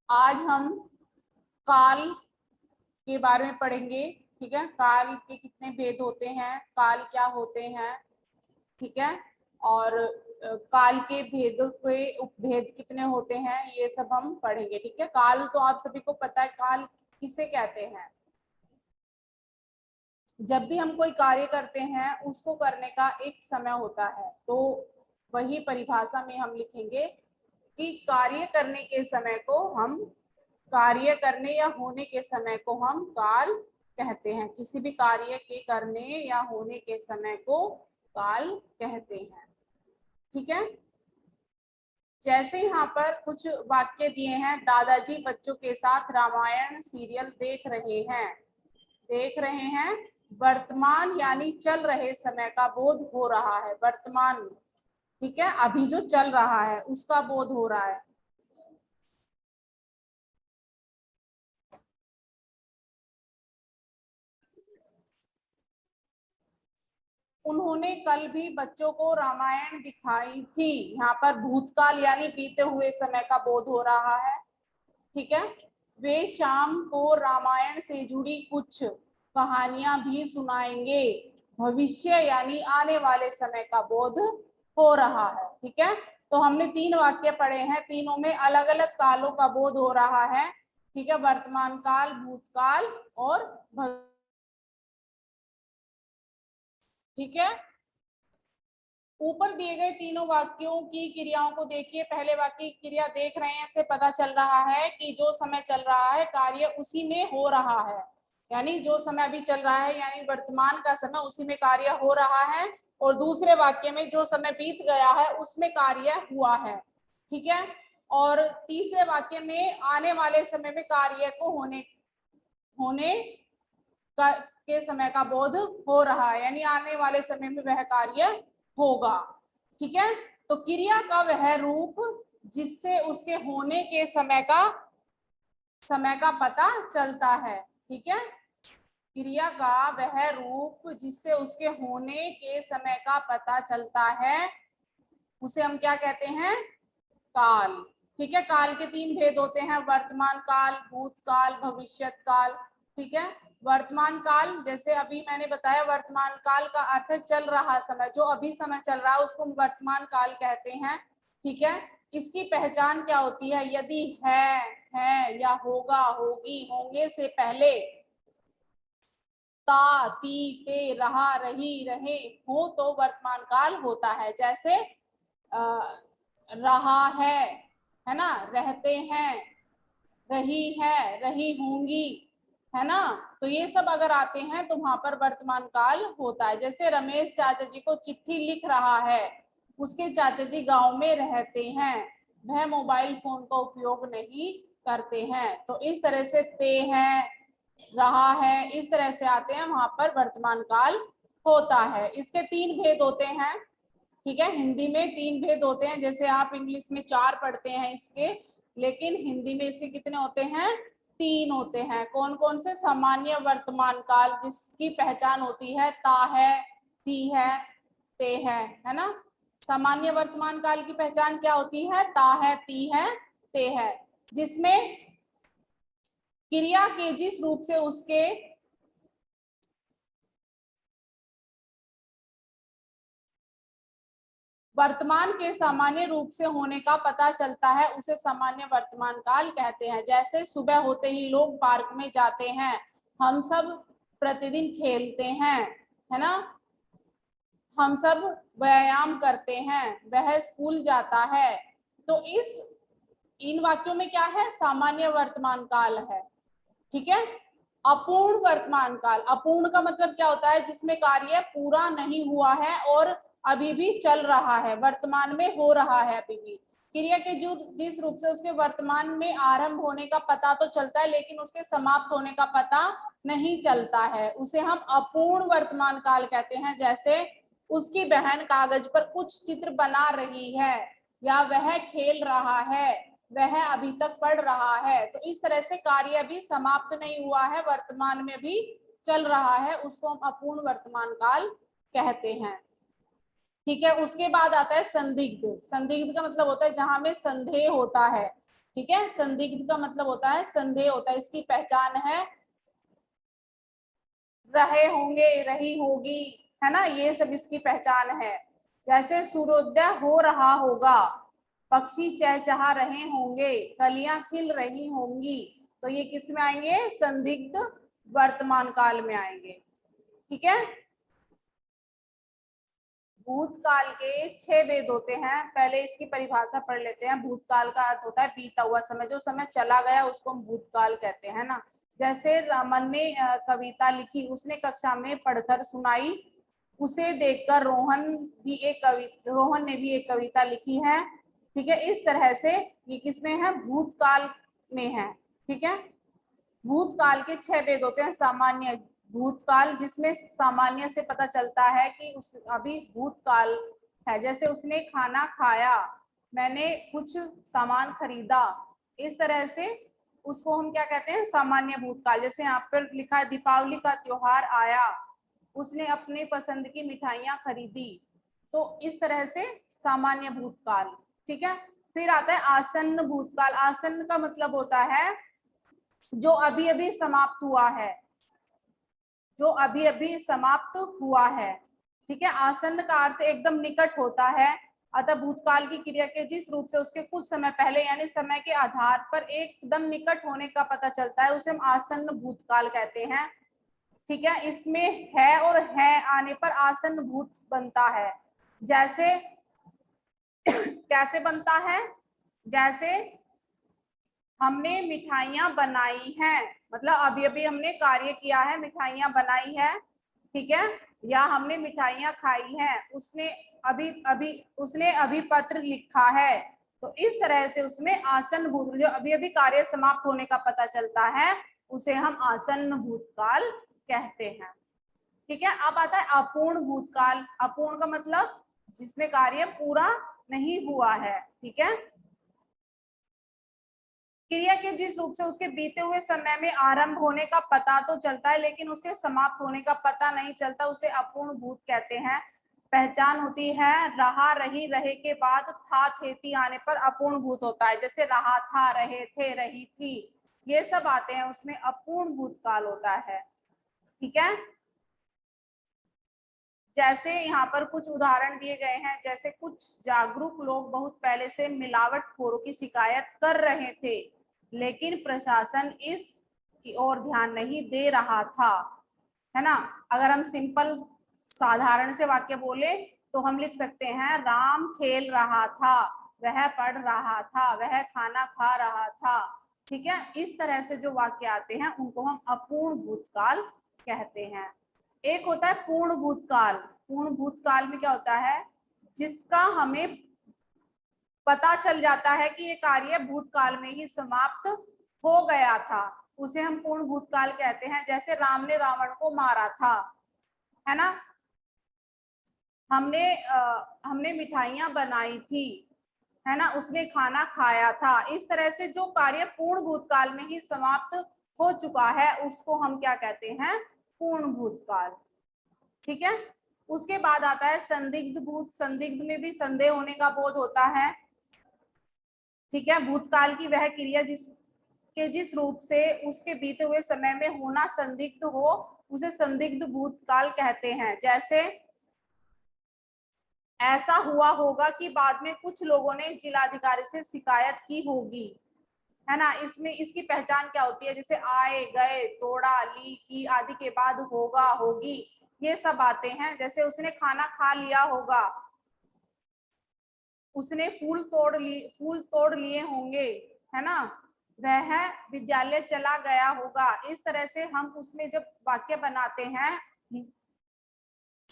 आज हम काल के बारे में पढ़ेंगे। ठीक है, काल के कितने भेद होते हैं, काल क्या होते हैं, ठीक है, और काल के भेदों के उपभेद कितने होते हैं, ये सब हम पढ़ेंगे। ठीक है, काल तो आप सभी को पता है, काल किसे कहते हैं। जब भी हम कोई कार्य करते हैं उसको करने का एक समय होता है, तो वही परिभाषा में हम लिखेंगे कि कार्य करने के समय को हम, कार्य करने या होने के समय को हम काल कहते हैं। किसी भी कार्य के करने या होने के समय को काल कहते हैं। ठीक है, जैसे यहाँ पर कुछ वाक्य दिए हैं, दादाजी बच्चों के साथ रामायण सीरियल देख रहे हैं। वर्तमान यानी चल रहे समय का बोध हो रहा है, वर्तमान में। ठीक है, अभी जो चल रहा है उसका बोध हो रहा है। उन्होंने कल भी बच्चों को रामायण दिखाई थी। यहाँ पर भूतकाल यानी बीते हुए समय का बोध हो रहा है। ठीक है, वे शाम को रामायण से जुड़ी कुछ कहानियां भी सुनाएंगे। भविष्य यानी आने वाले समय का बोध हो रहा है। ठीक है, तो हमने 3 वाक्य पढ़े हैं, तीनों में अलग अलग कालों का बोध हो रहा है। ठीक है, वर्तमान काल, भूतकाल और भविष्य। ठीक है, ऊपर दिए गए तीनों वाक्यों की क्रियाओं को देखिए। पहले वाक्य की क्रिया देख रहे हैं, इससे पता चल रहा है कि जो समय चल रहा है कार्य उसी में हो रहा है, यानी जो समय अभी चल रहा है यानी वर्तमान का समय, उसी में कार्य हो रहा है। और दूसरे वाक्य में जो समय बीत गया है उसमें कार्य हुआ है। ठीक है, और तीसरे वाक्य में आने वाले समय में कार्य को होने होने के समय का बोध हो रहा है, यानी आने वाले समय में वह कार्य होगा। ठीक है, तो क्रिया का वह रूप जिससे उसके होने के समय का पता चलता है। ठीक है, क्रिया का वह रूप जिससे उसके होने के समय का पता चलता है उसे हम क्या कहते हैं, काल। ठीक है, काल के 3 भेद होते हैं, वर्तमान काल, भूतकाल, भविष्यत काल। ठीक है, वर्तमान काल जैसे अभी मैंने बताया, वर्तमान काल का अर्थ है चल रहा समय, जो अभी समय चल रहा है उसको वर्तमान काल कहते हैं। ठीक है, इसकी पहचान क्या होती है, यदि है या होगा, होगी, होंगे से पहले ता, ती, ते, रहा, रही, रहे हो तो वर्तमान काल होता है। जैसे रहा है ना, रहते हैं, रही है, रही होंगी, है ना, तो ये सब अगर आते हैं तो वहां पर वर्तमान काल होता है। जैसे रमेश चाचा जी को चिट्ठी लिख रहा है, उसके चाचा जी गांव में रहते हैं, वह मोबाइल फोन का उपयोग नहीं करते हैं। तो इस तरह से ते हैं, रहा है, इस तरह से आते हैं, वहां पर वर्तमान काल होता है। इसके 3 भेद होते हैं। ठीक है, हिंदी में 3 भेद होते हैं, जैसे आप इंग्लिश में 4 पढ़ते हैं इसके, लेकिन हिंदी में इसके कितने होते हैं, 3 होते हैं। कौन कौन से, सामान्य वर्तमान काल जिसकी पहचान होती है ता है, ती है, ते है ना। सामान्य वर्तमान काल की पहचान क्या होती है, ता है, ती है, ते है, जिसमें क्रिया के जिस रूप से उसके वर्तमान के सामान्य रूप से होने का पता चलता है उसे सामान्य वर्तमान काल कहते हैं। जैसे सुबह होते ही लोग पार्क में जाते हैं, हम सब प्रतिदिन खेलते हैं, है ना, हम सब व्यायाम करते हैं, वह स्कूल जाता है। तो इन वाक्यों में क्या है, सामान्य वर्तमान काल है। ठीक है, अपूर्ण वर्तमान काल, अपूर्ण का मतलब क्या होता है, जिसमें कार्य पूरा नहीं हुआ है और अभी भी चल रहा है, वर्तमान में हो रहा है अभी भी। क्रिया के जो जिस रूप से उसके वर्तमान में आरंभ होने का पता तो चलता है लेकिन उसके समाप्त होने का पता नहीं चलता है, उसे हम अपूर्ण वर्तमान काल कहते हैं। जैसे उसकी बहन कागज पर कुछ चित्र बना रही है, या वह खेल रहा है, वह अभी तक पढ़ रहा है। तो इस तरह से कार्य भी समाप्त नहीं हुआ है, वर्तमान में भी चल रहा है, उसको हम अपूर्ण वर्तमान काल कहते हैं। ठीक है, उसके बाद आता है संदिग्ध। संदिग्ध का मतलब होता है जहां में संदेह होता है, ठीक है। संदिग्ध का मतलब होता है संदेह होता है, इसकी पहचान है रहे होंगे, रही होगी, है ना, ये सब इसकी पहचान है। जैसे सूर्योदय हो रहा होगा, पक्षी चहचहा रहे होंगे, कलियां खिल रही होंगी, तो ये किस में आएंगे? संदिग्ध वर्तमान काल में आएंगे। ठीक है। भूतकाल के 6 भेद होते हैं। पहले इसकी परिभाषा पढ़ लेते हैं। भूतकाल का अर्थ होता है बीता हुआ समय, जो समय चला गया उसको हम भूतकाल कहते हैं ना। जैसे रमन ने कविता लिखी, उसने कक्षा में पढ़कर सुनाई, उसे देखकर रोहन ने भी एक कविता लिखी है। ठीक है। इस तरह से ये किसमें है? भूतकाल में है। ठीक है। भूतकाल के 6 भेद होते हैं। सामान्य भूतकाल, जिसमें सामान्य से पता चलता है कि उस अभी भूतकाल है। जैसे उसने खाना खाया, मैंने कुछ सामान खरीदा, इस तरह से उसको हम क्या कहते हैं? सामान्य भूतकाल। जैसे यहाँ पर लिखा है दीपावली का त्योहार आया, उसने अपने पसंद की मिठाइयां खरीदी, तो इस तरह से सामान्य भूतकाल। ठीक है। फिर आता है आसन्न भूतकाल। आसन्न का मतलब होता है जो अभी अभी समाप्त हुआ है, जो अभी अभी समाप्त हुआ है। ठीक है। आसन्न का अर्थ एकदम निकट होता है। अतः भूतकाल की क्रिया के जिस रूप से उसके कुछ समय पहले यानी समय के आधार पर एकदम निकट होने का पता चलता है, उसे हम आसन्न भूतकाल कहते हैं। ठीक है। इसमें है और है आने पर आसन्न भूत बनता है। जैसे कैसे बनता है? जैसे हमने मिठाइयां बनाई हैं, मतलब अभी अभी हमने कार्य किया है, मिठाइयां बनाई है। ठीक है। या हमने मिठाइयां खाई हैं, उसने अभी पत्र लिखा है, तो इस तरह से उसमें आसन्न भूत, जो अभी अभी कार्य समाप्त होने का पता चलता है, उसे हम आसन्न भूतकाल कहते हैं। ठीक है। अब आता है अपूर्ण भूतकाल। अपूर्ण का मतलब जिसमें कार्य पूरा नहीं हुआ है। ठीक है। क्रिया के जिस रूप से उसके बीते हुए समय में आरंभ होने का पता तो चलता है, लेकिन उसके समाप्त होने का पता नहीं चलता, उसे अपूर्ण भूत कहते हैं। पहचान होती है रहा, रही, रहे के बाद था, थे, थी आने पर अपूर्ण भूत होता है। जैसे रहा था, रहे थे, रही थी, ये सब आते हैं, उसमें अपूर्ण भूतकाल होता है। ठीक है। जैसे यहाँ पर कुछ उदाहरण दिए गए हैं। जैसे कुछ जागरूक लोग बहुत पहले से मिलावटखोरों की शिकायत कर रहे थे, लेकिन प्रशासन इस की ओर ध्यान नहीं दे रहा था, है ना। अगर हम सिंपल साधारण से वाक्य बोले तो हम लिख सकते हैं राम खेल रहा था, वह पढ़ रहा था, वह खाना खा रहा था। ठीक है। इस तरह से जो वाक्य आते हैं उनको हम अपूर्ण भूतकाल कहते हैं। एक होता है पूर्ण भूतकाल। पूर्ण भूतकाल में क्या होता है? जिसका हमें पता चल जाता है कि ये कार्य भूतकाल में ही समाप्त हो गया था, उसे हम पूर्ण भूतकाल कहते हैं। जैसे राम ने रावण को मारा था, है ना। हमने मिठाइयां बनाई थी, है ना। उसने खाना खाया था। इस तरह से जो कार्य पूर्ण भूतकाल में ही समाप्त हो चुका है उसको हम क्या कहते हैं? पूर्ण भूतकाल। ठीक है। उसके बाद आता है संदिग्ध भूत। संदिग्ध में भी संदेह होने का बोध होता है। ठीक है। भूतकाल की वह क्रिया जिस रूप से उसके बीते हुए समय में होना संदिग्ध हो, उसे संदिग्ध भूतकाल कहते हैं। जैसे ऐसा हुआ होगा कि बाद में कुछ लोगों ने जिलाधिकारी से शिकायत की होगी, है ना। इसमें इसकी पहचान क्या होती है? जैसे आए, गए, तोड़ा, ली, की आदि के बाद होगा, होगी, ये सब आते हैं। जैसे उसने खाना खा लिया होगा, उसने फूल तोड़ लिए होंगे, है ना। वह विद्यालय चला गया होगा। इस तरह से हम उसमें जब वाक्य बनाते हैं,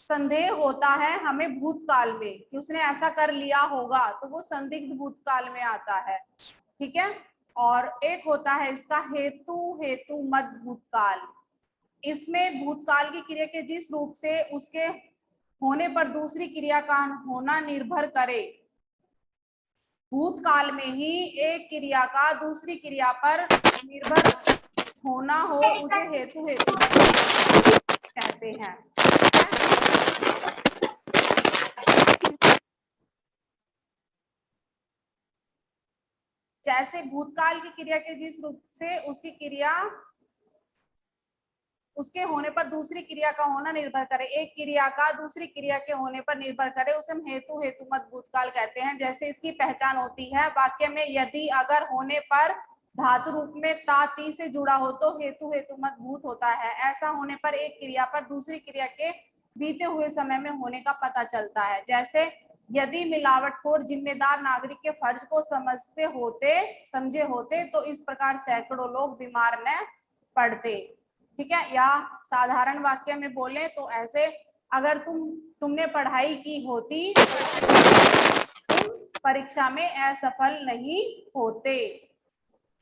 संदेह होता है हमें भूतकाल में कि उसने ऐसा कर लिया होगा, तो वो संदिग्ध भूतकाल में आता है। ठीक है। और एक होता है इसका हेतु मत भूतकाल। इसमें भूतकाल की क्रिया के जिस रूप से उसके होने पर दूसरी क्रिया का होना निर्भर करे। भूतकाल में ही एक क्रिया का दूसरी क्रिया पर निर्भर होना हो, उसे हेतु कहते हैं। जैसे भूतकाल की क्रिया के जिस रूप से उसकी क्रिया उसके होने पर दूसरी क्रिया का होना निर्भर करे, एक क्रिया का दूसरी क्रिया के होने पर निर्भर करे, उसे हम हेतु हेतुमत भूतकाल कहते हैं। जैसे इसकी पहचान होती है वाक्य में यदि अगर होने पर धातु रूप में ता ती से जुड़ा हो तो हेतु हेतुमत भूत होता है। ऐसा होने पर एक क्रिया पर दूसरी क्रिया के बीते हुए समय में होने का पता चलता है। जैसे यदि मिलावटखोर जिम्मेदार नागरिक के फर्ज को समझे होते तो इस प्रकार सैकड़ों लोग बीमार न पड़ते। ठीक है, या साधारण वाक्य में बोले तो ऐसे, अगर तुमने पढ़ाई की होती तुम परीक्षा में असफल नहीं होते।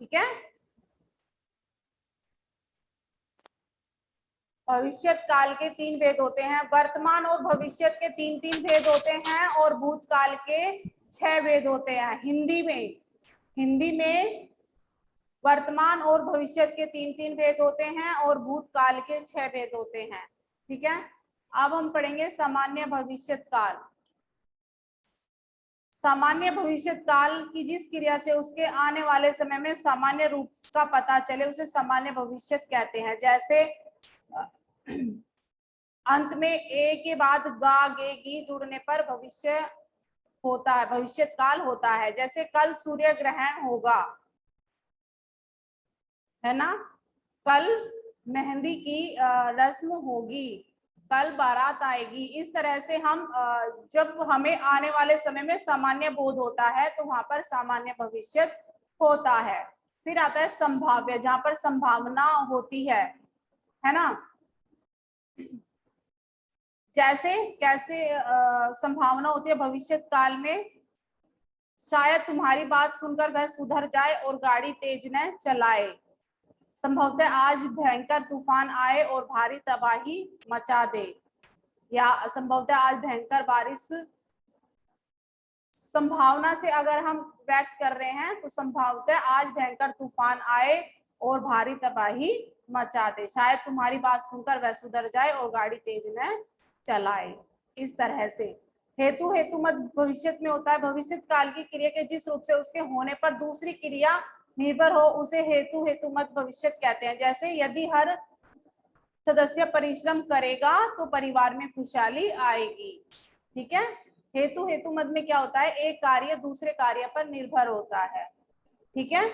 ठीक है, भविष्यत काल के 3 भेद होते हैं, वर्तमान और भविष्यत के 3-3 भेद होते हैं और भूतकाल के 6 भेद होते हैं। हिंदी में वर्तमान और भविष्यत के 3-3 भेद होते हैं और भूतकाल के 6 भेद होते हैं। ठीक है, अब हम पढ़ेंगे सामान्य भविष्यत काल। सामान्य भविष्यत काल की जिस क्रिया से उसके आने वाले समय में सामान्य रूप का पता चले उसे सामान्य भविष्यत कहते हैं। जैसे अंत में ए के बाद गा गे गी जुड़ने पर भविष्य होता है, भविष्यत काल होता है। जैसे कल सूर्य ग्रहण होगा, है ना, कल मेहंदी की रस्म होगी, कल बारात आएगी। इस तरह से हम जब हमें आने वाले समय में सामान्य बोध होता है तो वहां पर सामान्य भविष्यत होता है। फिर आता है संभाव्य, जहां पर संभावना होती है ना। जैसे कैसे संभावना होती है भविष्यत काल में, शायद तुम्हारी बात सुनकर वह सुधर जाए और गाड़ी तेज न चलाए। संभवतः आज भयंकर तूफान आए और भारी तबाही मचा दे, या संभवतः आज भयंकर बारिश। संभावना से अगर हम व्यक्त कर रहे हैं तो संभवतः आज भयंकर तूफान आए और भारी तबाही मचा दे, शायद तुम्हारी बात सुनकर वह सुधर जाए और गाड़ी तेज न चलाए। इस तरह से हेतु हेतुमत भविष्यत में होता है, भविष्यत काल की क्रिया के जिस रूप से उसके होने पर दूसरी क्रिया निर्भर हो उसे हेतु हेतुमत भविष्यत कहते हैं। जैसे यदि हर सदस्य परिश्रम करेगा तो परिवार में खुशहाली आएगी। ठीक है, हेतु हेतुमत में क्या होता है, एक कार्य दूसरे कार्य पर निर्भर होता है। ठीक है,